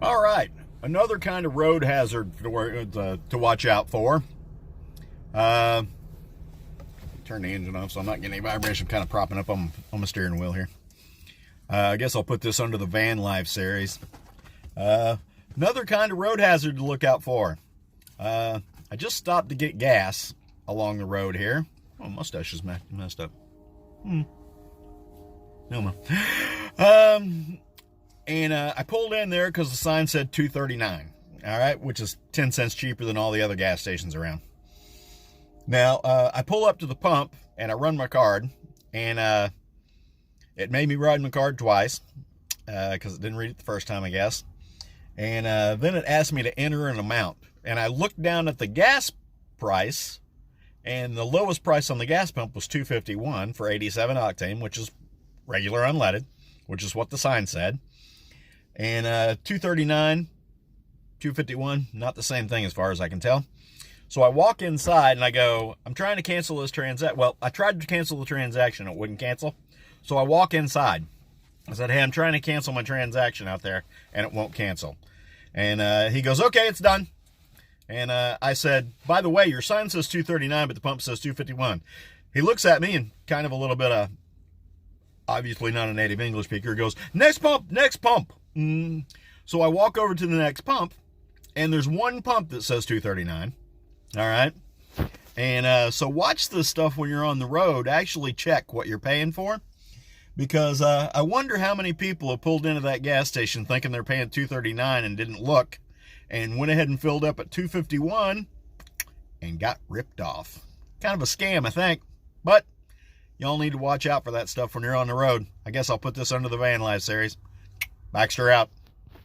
All right, another kind of road hazard to watch out for. Uh, Turn the engine off so I'm not getting any vibration. Kind of propping up on the steering wheel here. I guess I'll put this under the van life series. Another kind of road hazard to look out for. I just stopped to get gas along the road here. Oh, mustache is messed up. No, and I pulled in there because the sign said $2.39. All right, which is 10 cents cheaper than all the other gas stations around. Now, I pull up to the pump and I run my card, and it made me run my card twice because it didn't read it the first time, I guess. And then it asked me to enter an amount. And I looked down at the gas price, and the lowest price on the gas pump was $2.51 for 87 octane, which is regular unleaded, which is what the sign said. And $2.39, $2.51, not the same thing as far as I can tell. So I walk inside and I go, I'm trying to cancel this transaction. Well, I tried to cancel the transaction. It wouldn't cancel. So I walk inside. I said, hey, I'm trying to cancel my transaction out there, and it won't cancel. And he goes, okay, it's done. And I said, by the way, your sign says $2.39, but the pump says $2.51. He looks at me and kind of a little bit of, obviously not a native English speaker, goes, next pump, next pump. So I walk over to the next pump, and there's one pump that says $2.39. All right. And so watch this stuff when you're on the road. Actually check what you're paying for, because I wonder how many people have pulled into that gas station thinking they're paying $2.39 and didn't look, and went ahead and filled up at $2.51 and got ripped off. Kind of a scam, I think, but y'all need to watch out for that stuff when you're on the road. I guess I'll put this under the van life series. Baxter out.